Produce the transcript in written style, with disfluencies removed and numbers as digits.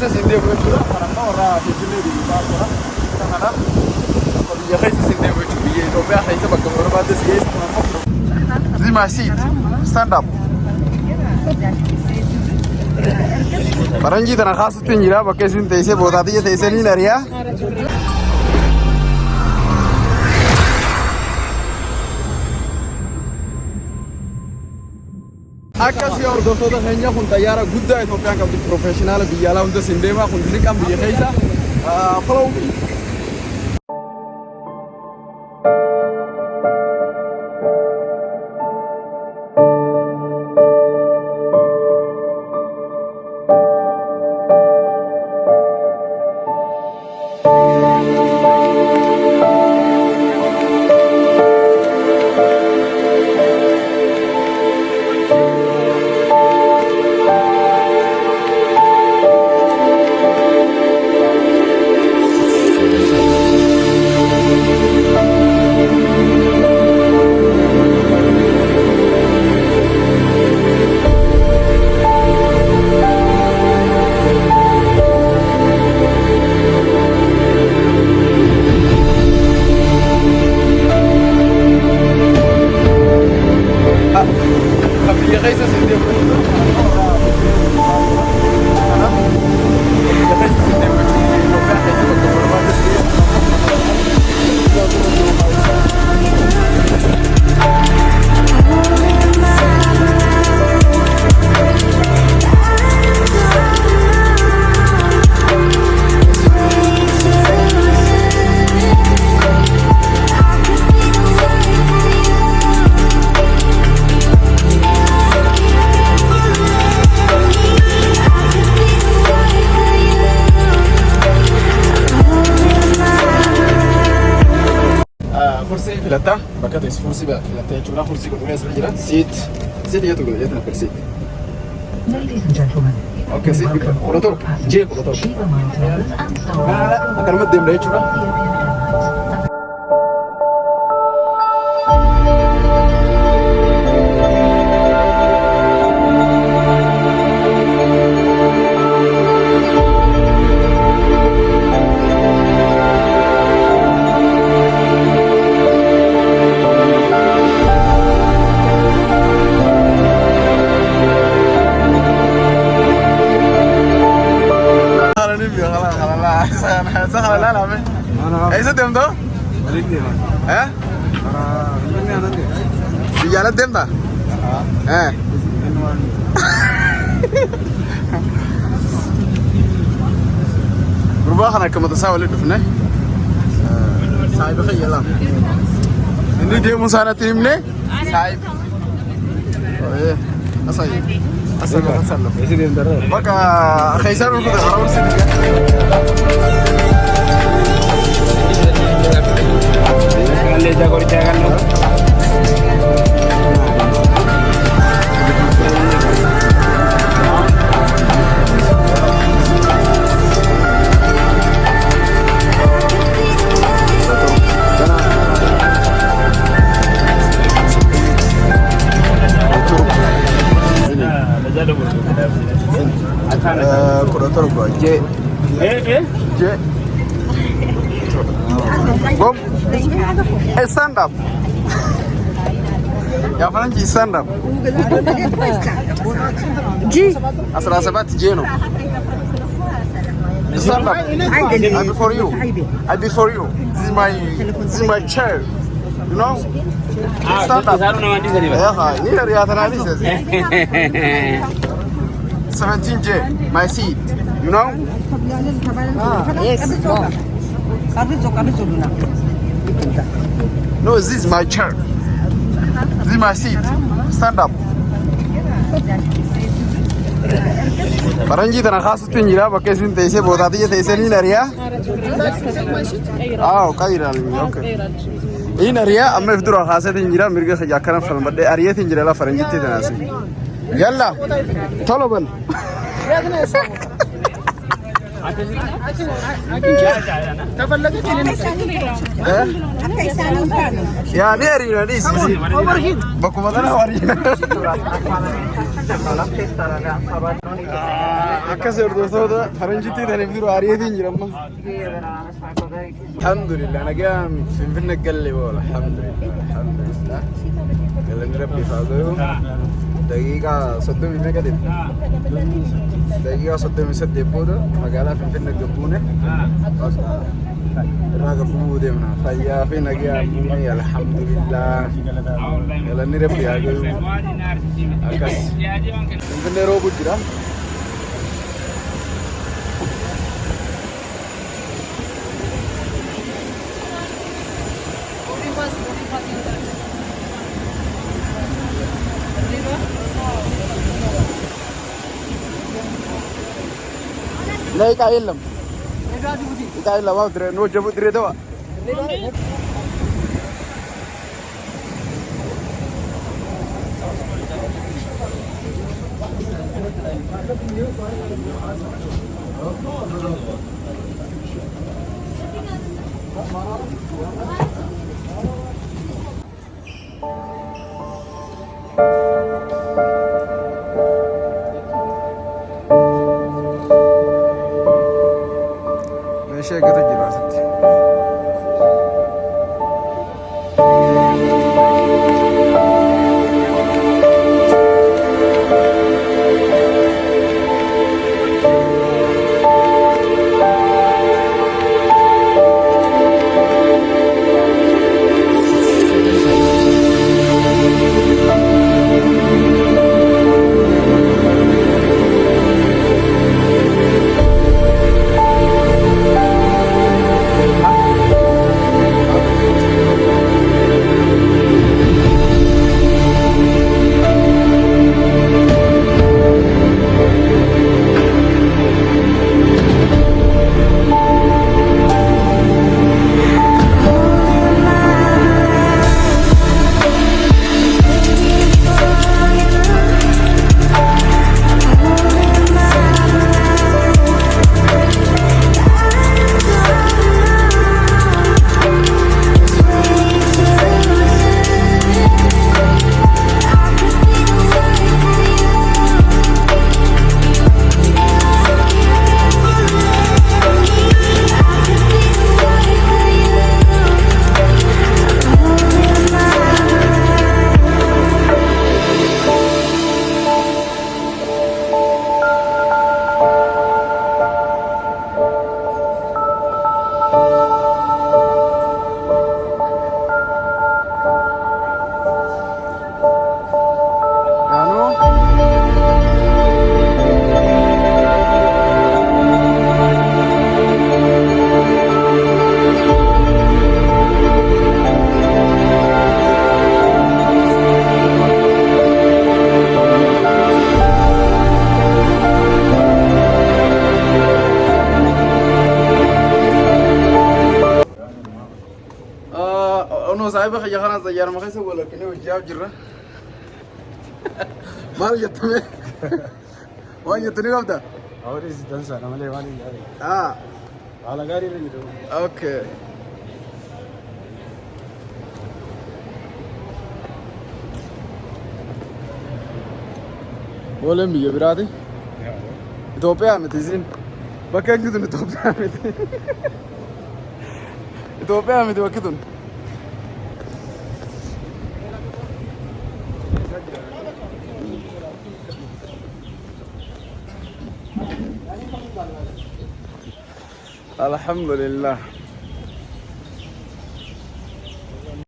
keessa sindee gochuudha. Kanammoo warra Finfinnee biyyaa jira. Kanaaf biyya keessa sindee gochuu biyya Itoophiyaa keessa bakka barbaadde si geessu. This is my seat. Stand up. Faranjii tana kaasutti hin jira bakka isin teessee bootaatiyya teessee ni nariyaa. Akkasii hordoftoota keenya kun xayyaara guddaa Itoophiyaan qabdu professionaala biyya alaa hunda siin deemaa kun liqaan biyya keessa follow me. Filata, bakka teessu fursii filattee jechuudha. Fursii kun dhugaa asirra jira. Siit yetu godha jechuudha per siit. Okay, siit kudha torba. Jee kudha torba. Akkanumatti deemna jechuudha. Eso tem do? Eh? Biar tem tak? Berubah kan aku mata saya lihat ni. Saya betul je lah. Ini dia musana tim ni. Saya. Oh asal. Asal. Isi dia antara. Maka kaisar itu dah orang sini. Le jago di jangan lo. Kurator bro, J. J. Bom. Stand up. Ya Faranji stand up. G. Asal sahabat J no. Stand up. I before you. I before you. This is my chair. You know? Stand up. Yeah, ni dari atas ni saja. 17J, my seat. You know? Yes. No, this is my chair. This is my seat. Stand up. Faranji tana khasutti hin jira bakka isin teessee bootaatiyya teessee ni nariyaa. Qayira okay. Ni nariyaa amma ifdura khaasatti hin jira mirga akkana falmadde ariyetti hin jira la faranjitti tanaasi. Yalla. Tolo bal. يا بيري رئيس بكم أنا ورينا أكثر دوسة فرنجتي ده نبدو عاريتين جرام الحمد لله أنا قام في النقل ولا الحمد لله قال ربي فاضيهم دقيقة صدق من مكتب دقيقة صدق من سد بودا مقالة في النقبونة راقبوا دمنا فيا في نجيا مني الحمد لله قال ربي فاضيهم أكاس في الروبو جرام नहीं का इल्लम वाव दरे नो जबु दरे दवा شيء قد تجي بعد صاحب خيا خنا زيار ما خيسه ولا كني وجاب جرا ما يتمه ما يتني قبضه اوريس دنسا انا مالي واني على غاري رجلو اوكي بولم بيجي برادي إثيوبيا متزين بكين كده إثيوبيا مت إثيوبيا مت بكيدون الحمد لله